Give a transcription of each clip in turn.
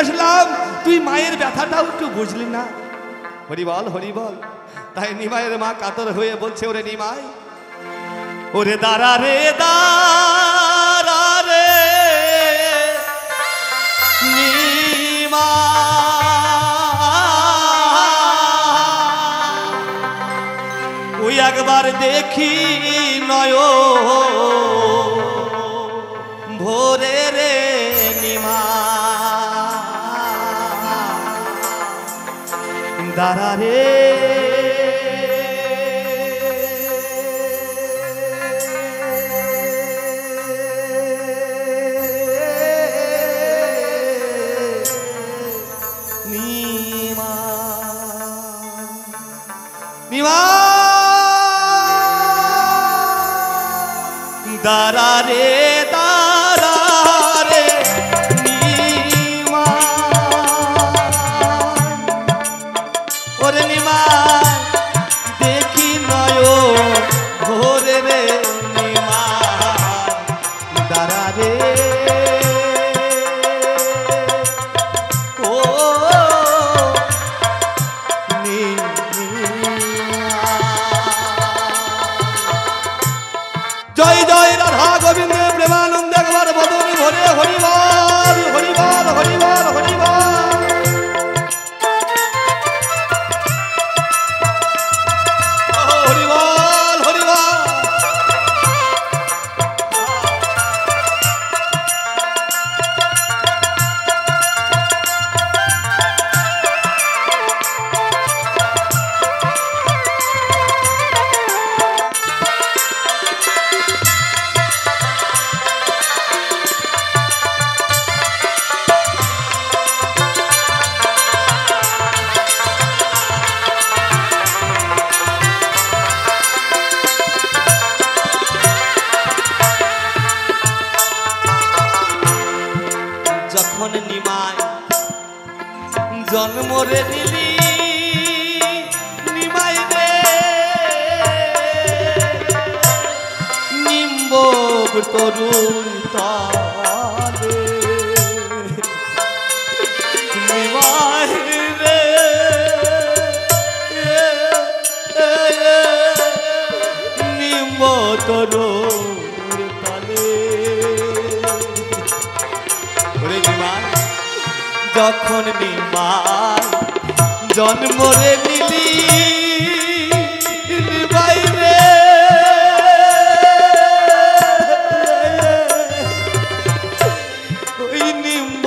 আসলাম, তুই মায়ের ব্যথাটাও একটু বুঝলি না। হরি বল হরি বল। তাই নিমাইয়ের মা কাতর হয়ে বলছে, ওরে নিমাই, ওরে দাঁড়া রে দাঁড়া রে নিমাই, ওই একবার দেখি নয় ভোরে রে নিমাই, দাঁড়া রে দাঁড়া রে দাঁড়া রে নিমাই, ওরে নিমাই দেখি নয় ভোরে রে নিমাই, দাঁড়া রে ও জয় জয় রাধা গোবিন্দ প্রেমানন্দ একবার বদন ভরে হরিবল হরিবল হরিবল হরিবল। হরিবল হরিবল। যখন নিমাই জন্ম রে দিলি নিমাই রে, নিম্বক তরুণ তলে নিমাই রে, নিম্ব তরুণ তলে। যখন নিমাই জন্ম রে নিলি নিমাই রে, ওই নিম্ব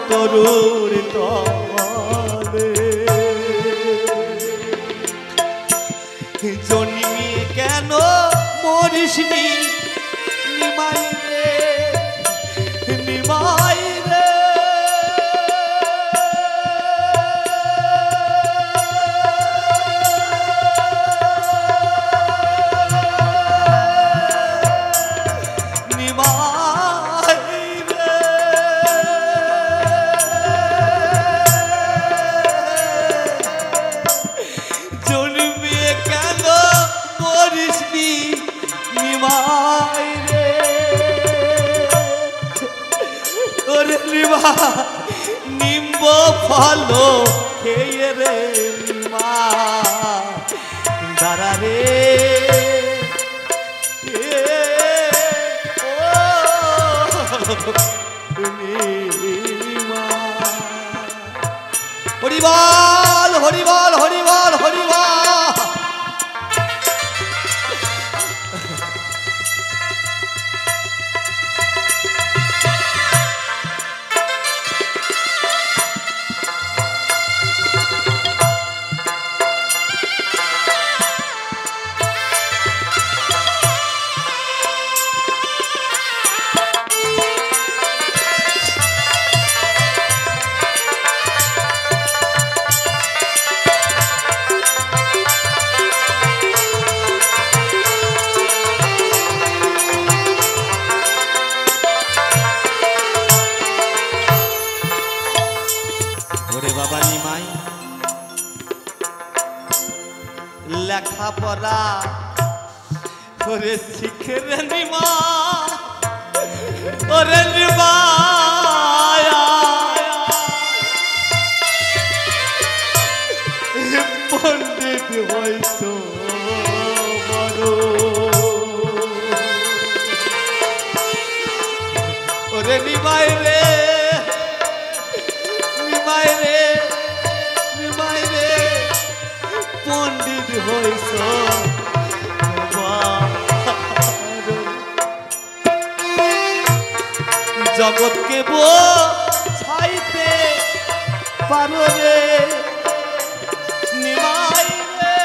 তরুর তলে জন্মি কেন মরিসনি নিমাই রে, নিমাই রে নিম্ব ফল খেয়ে রে মা, দাঁড়া রে হরিবল হরিবল হরিবল হরিবল। লেখাপড়া করে শিখে রে নিমা, ওরে নিমা ওরে নিমাই রে নিমাই রে নিমাই রে পণ্ডিত হইছ জগৎকে বোঝাইতে পারো রে নিমাই রে।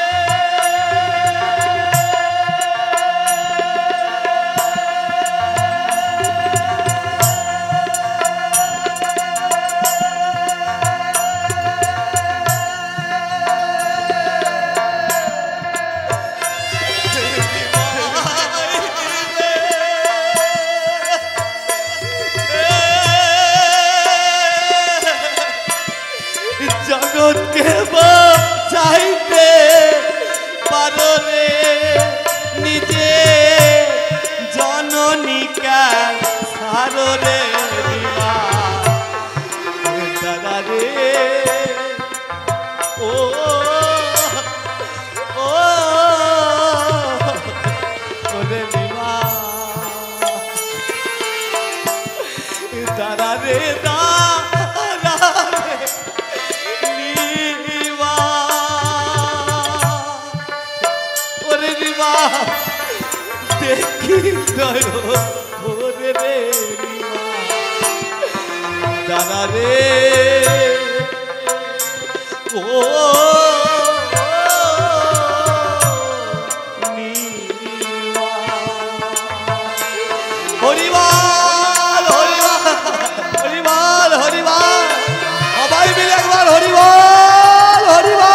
জগৎকে বোঝাইতে পারো রে নিজে জননিকা সারো রে দাদা রে ও ও ওরে নিমা দাদা রে দাদা রে দেখি ওরে রে দাদা রে ও হরিবল হরিবল হরিবল হরিবল সবাই মিলে একবার হরিবল হরিবল।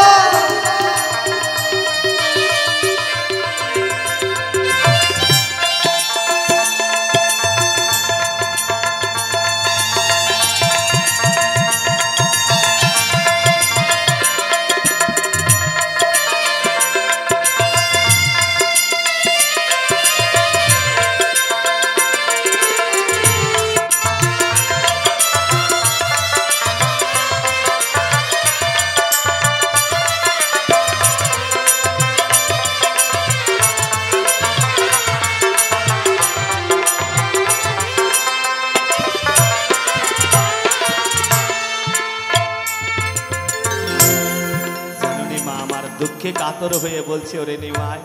দুঃখে কাতর হয়ে বলছে ওরে নিমাই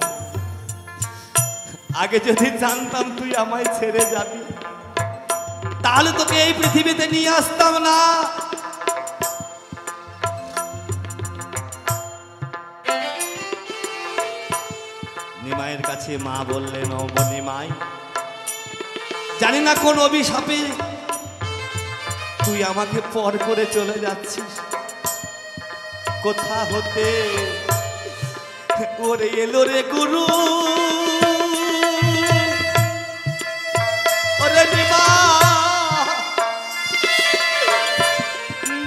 আগে যদি জানতাম তুই আমায় ছেড়ে যাবি তাহলে তোকে এই পৃথিবীতে নিয়ে আসতাম না। নিমাইয়ের কাছে মা বললেন ও নিমাই জানি না কোন অভিশাপে তুই আমাকে পর করে চলে যাচ্ছিস কোথা হতে ওরে এলো রে গুরু ওরে নিমা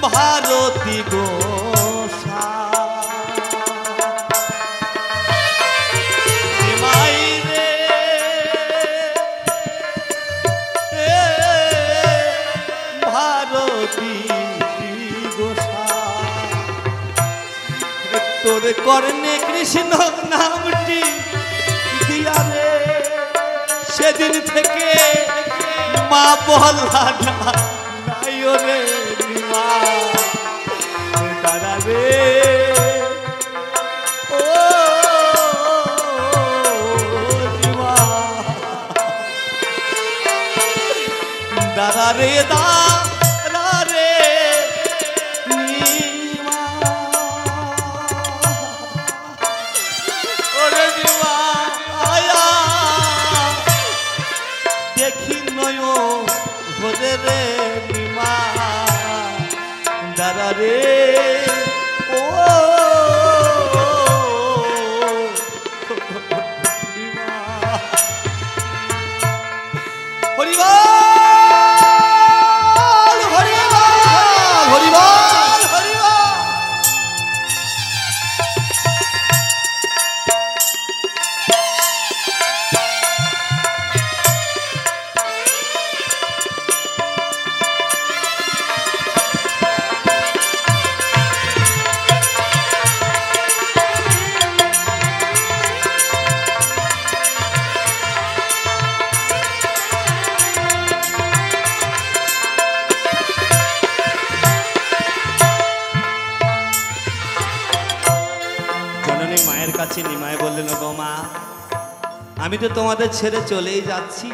ভারতী গোসা নিমাই রে ভারতী গোসা তোর কর্ণে কৃষ্ণ নামটি দিয়া রে সেদিন থেকে মা বলা নাই রে নিমা দাদা রে ও নিমা দাদা রে দাদা রে দেখি নয় ভরে রে নিমা দাদা রে ও নিমা হরিবল হরিবল হরিবল হরিবল। আমি তো তোমাদের ছেড়ে চলেই যাচ্ছি,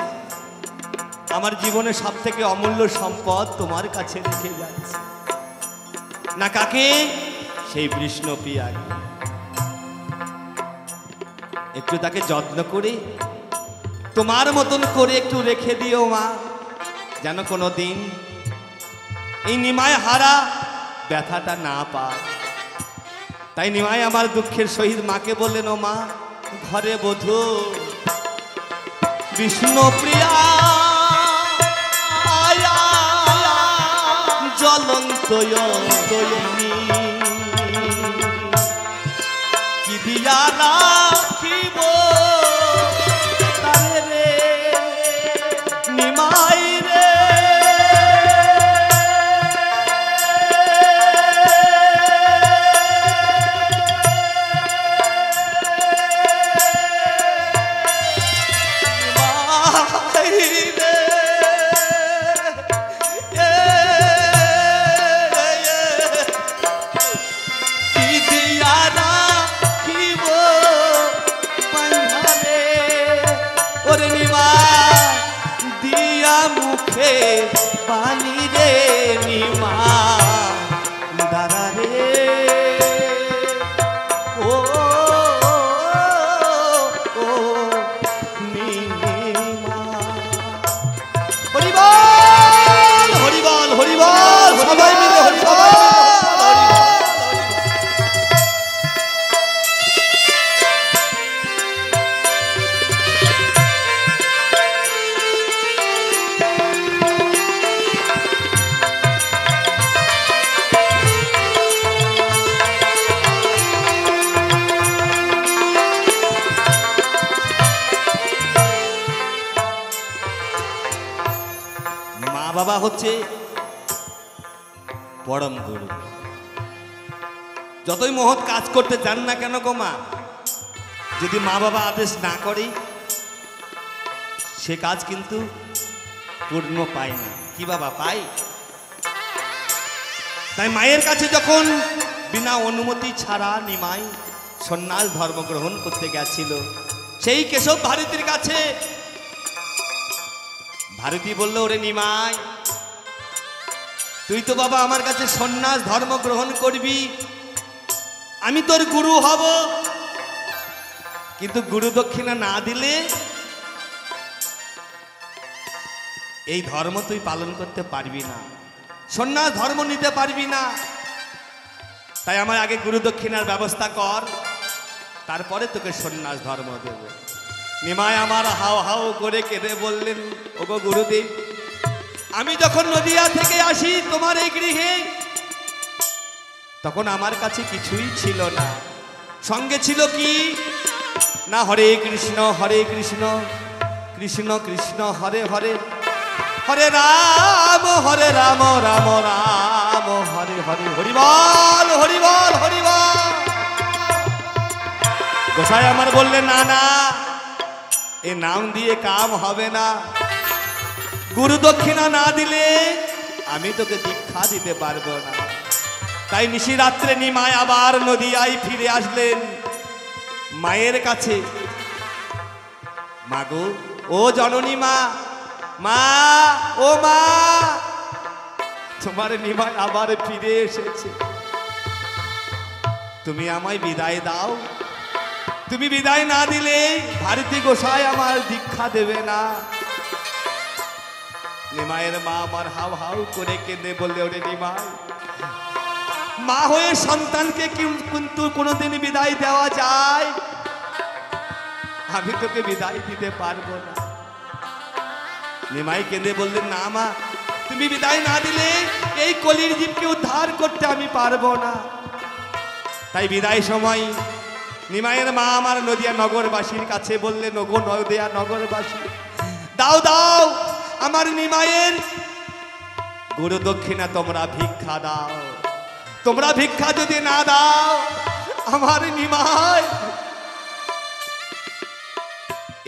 আমার জীবনে সব থেকে অমূল্য সম্পদ তোমার কাছে রেখে যাচ্ছি। না কাকে? সেই বিষ্ণুপ্রিয়াকে। একটু তাকে যত্ন করে তোমার মতন করে একটু রেখে দিও মা, যেন কোনো দিন এই নিমাই হারা ব্যথাটা না পায়। তাই নিমাই আমার দুঃখের সহিত মাকে বললেন, ও মা, ঘরে বধূ বিষ্ণুপ্রিয়া জ্বলন্ত কি দিয়া রাখিব তারে রে নিমাই রে। মুখে পানি রে নিমা দাদা রে, ও নিমা। হরিবল হরিবল হরিবল, সবাই মিলে হরিবল। বাবা হচ্ছে পরম গুরু। যতই মহৎ কাজ করতে চান না কেন গো মা, যদি মা বাবা আদেশ না করে সে কাজ কিন্তু পূর্ণ পায় না। কি বাবা পায়? তাই মায়ের কাছে যখন বিনা অনুমতি ছাড়া নিমাই সন্ন্যাস ধর্ম গ্রহণ করতে গেছিল, সেই কেশব ভারতীর কাছে ভারতী বলল, ওরে নিমাই, তুই তো বাবা আমার কাছে সন্ন্যাস ধর্ম গ্রহণ করবি, আমি তোর গুরু হব, কিন্তু গুরু দক্ষিণা না দিলে এই ধর্ম তুই পালন করতে পারবি না, সন্ন্যাস ধর্ম নিতে পারবি না। তাই আমার আগে গুরু দক্ষিণার ব্যবস্থা কর, তারপরে তোকে সন্ন্যাস ধর্ম দেব। নিমাই আমার হাও হাও করে কেঁদে বললেন, ওগো গুরুদেব, আমি যখন নদিয়া থেকে আসি তোমার এই গৃহে, তখন আমার কাছে কিছুই ছিল না। সঙ্গে ছিল কি না, হরে কৃষ্ণ কৃষ্ণ কৃষ্ণ হরে হরে, হরে রাম রাম রাম হরে হরে, হরিবল হরিবল হরিবল। গোসাই আমার বললেন, না না, এ নাম দিয়ে কাম হবে না, গুরু দক্ষিণা না দিলে আমি তোকে দীক্ষা দিতে পারবো না। তাই নিশিরাত্রে নিমাই আবার নদিয়ায় ফিরে আসলেন মায়ের কাছে। মাগো, ও জননী মা, মা ও মা, তোমার নিমাই আবার ফিরে এসেছে, তুমি আমায় বিদায় দাও। তুমি বিদায় না দিলে ভারতী গোসাই আমার দীক্ষা দেবে না। নিমাইয়ের মা আমার হাউ হাউ করে কেঁদে বললে, ওরে নিমাই, মা হয়ে সন্তানকে কিন্তু কোনোদিন বিদায় দেওয়া যায়? আমি তোকে বিদায় দিতে পারবো না। নিমাই কেঁদে বললেন, না মা, তুমি বিদায় না দিলে এই কলির জীবকে উদ্ধার করতে আমি পারবো না। তাই বিদায় সময় নিমাইয়ের মা আমার নদিয়া নগরবাসীর কাছে বললেন, ওগো নদিয়া নগরবাসী, দাও দাও আমার নিমাইয়ের গুরু দক্ষিণা, তোমরা ভিক্ষা দাও। তোমরা ভিক্ষা যদি না দাও, আমার নিমাই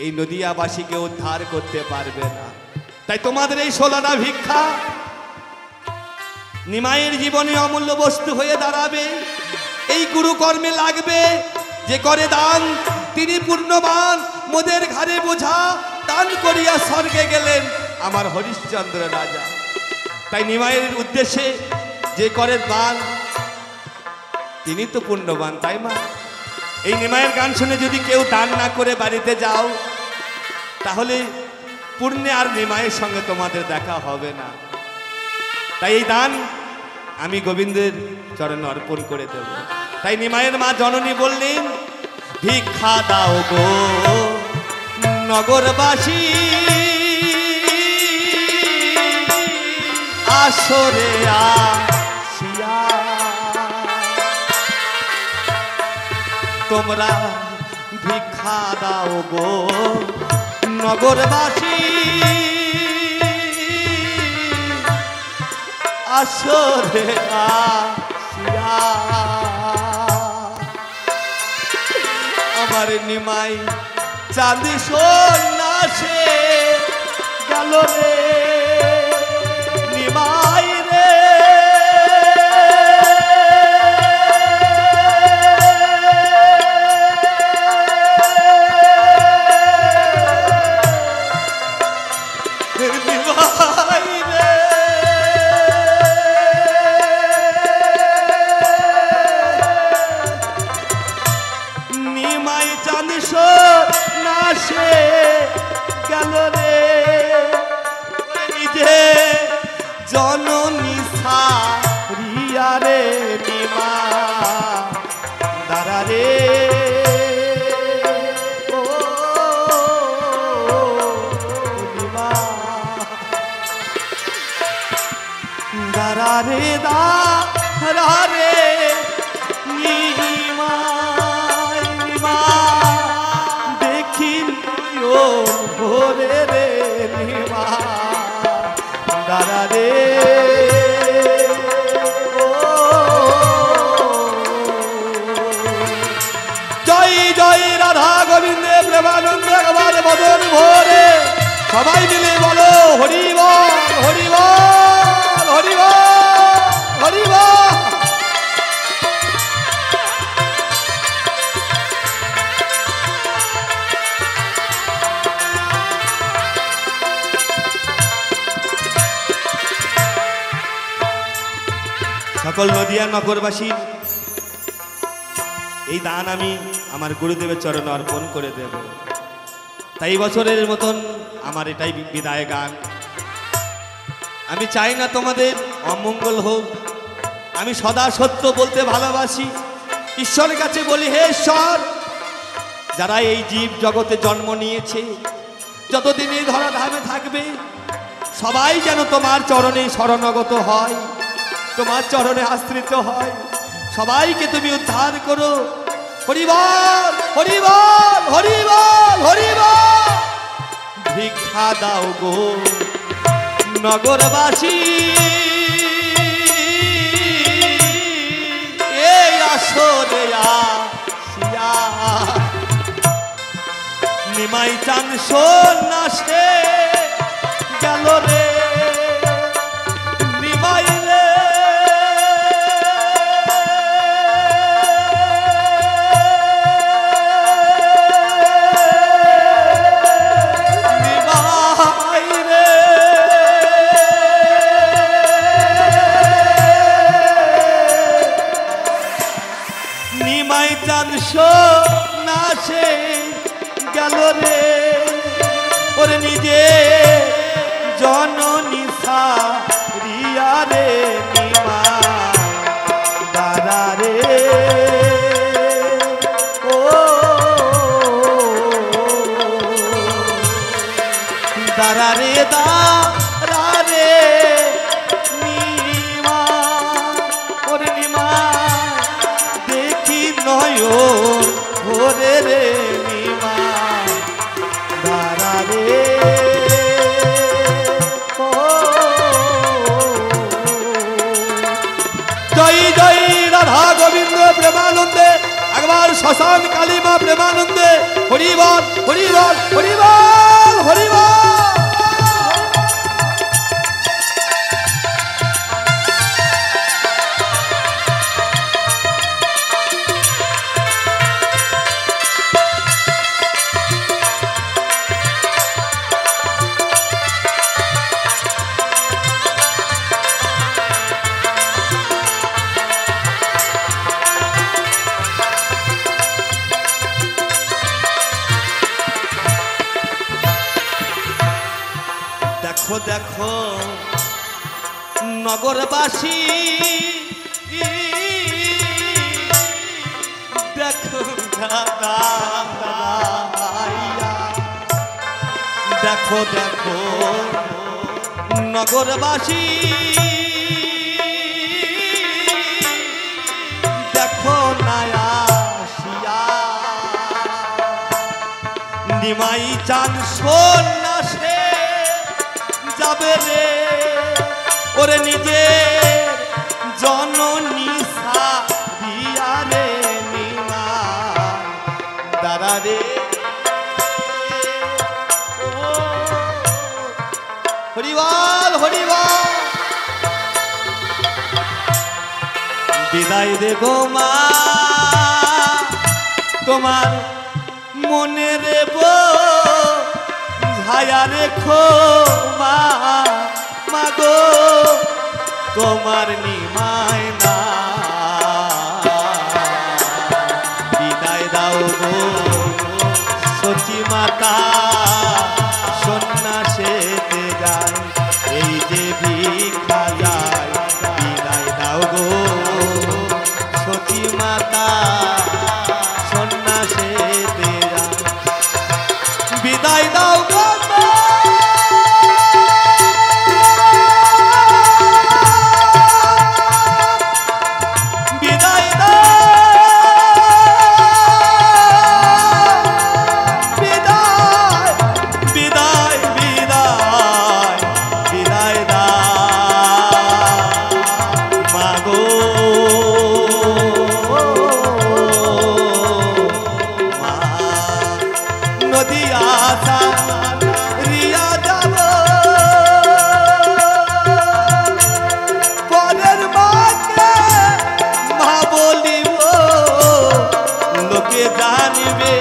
এই নদিয়াবাসীকে উদ্ধার করতে পারবে না। তাই তোমাদের এই 16টা ভিক্ষা নিমাইয়ের জীবনে অমূল্য বস্তু হয়ে দাঁড়াবে। এই গুরু কর্মে লাগবে। যে করে দান তিনি পূর্ণবান মোদের ঘাড়ে বোঝা দান করিয়া স্বর্গে গেলেন আমার হরিশ্চন্দ্র রাজা। তাই নিমাইয়ের উদ্দেশ্যে যে করে দান তিনি তো পুণ্যবান, তাই মা? এই নিমাইয়ের গান শুনে যদি কেউ দান না করে বাড়িতে যাও তাহলে পুণ্যে আর নিমাইয়ের সঙ্গে তোমাদের দেখা হবে না। তাই এই দান আমি গোবিন্দের চরণে অর্পণ করে দেব। তাই নিমাইয়ের মা জননী বললেন, ভিক্ষা দাও গো নগরবাসী, আসরে আসিয়া তোমরা ভিক্ষা দাও গো নগরবাসী, আসরে আসিয়া আমার নিমাই চাঁদি সন্ন্যাসে গেল রে নিমাই রে। গেল রে নিজে জননী সারিয়া রে নিমা দাঁড়া রে ও নিমা দাঁড়া রে দাঁড়া রে নিমা নিমা দেখিন ভোরে রে নিমা দাঁড়া রে জয় জয় রাধা গোবিন্দে প্রেমানন্দে একবার বদন ভোরে সবাই মিলে বলো হরি বল হরি বল হরি বল হরি বল। সকল নদিয়া নগরবাসীর এই দান আমি আমার গুরুদেবের চরণে অর্পণ করে দেব। তাই বছরের মতন আমার এটাই বিদায় গান। আমি চাই না তোমাদের অমঙ্গল হোক, আমি সদা সত্য বলতে ভালোবাসি। ঈশ্বরের কাছে বলি, হে ঈশ্বর, যারা এই জীব জগতে জন্ম নিয়েছে, যতদিন এই ধরা ধামে থাকবে, সবাই যেন তোমার চরণে শরণাগত হয়, তোমার চরণে আশ্রিত হয়। সবাইকে তুমি উদ্ধার করো। হরি বল হরি বল হরি বল হরি বল। ভিক্ষা দাও গো নগরবাসী, এই আসরে আসিয়া নিমাই চান সন্ন্যাসে গেল রে নিমাই রে। নিমাই চাঁদ সন্ন্যাসে গেল রে ওরে নিজে জননী সারিয়া রে নিমা দাঁড়া রে ও দাঁড়া রে দাঁড়া রে নিমা ওরে নিমা দেখি নয়ন ভোরে রে নিমা দাঁড়া রে ও জয় জয় রাধা গোবিন্দ প্রেমানন্দে একবার শ্মশান কালীমা প্রেমানন্দে হরি বল হরি বল হরি বল হরি বল। নগরবাসী দেখো দেখো দেখো নগরবাসী দেখো নায়াসিয়া নিমাই চান সন্ন্যাসে যাবে রে ওরে নিজে জননী সারিয়া রে নিমাই দাঁড়া রে হরিবল হরিবল বিদায় দে গো মা তোমার মনে রেব ছায়া রেখো মা মাগো তোমার নিমায় না বিদায় দাও গো সচি মাতা সন্ন্যাসেতে যায় এই যে ভিক্ষা যায় বিদায় দাও গো সচি মাতা সন্ন্যাসেতে যায় বিদায় দাও গো জানবে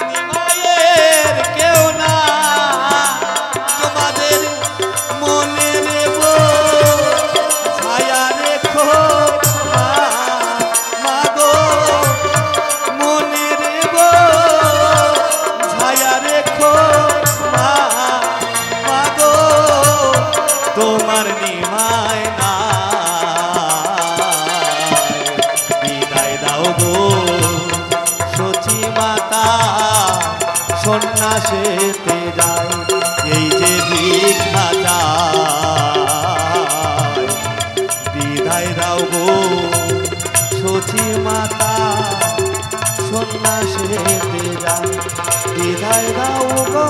নিমাইয়ের কেউ না তোমাদের মনে নেব ছায়া রেখো মাগো মনে নেব ছায়া রেখো মাগো তোমার নিমায় না বিদায় দাও গো সচি মাতা সন্ন্যাসেতে যায় এই যে ভিক্ষা যায় বিদায় দাও গো সচি মাতা সন্ন্যাসেতে যায় বিদায় দাও গো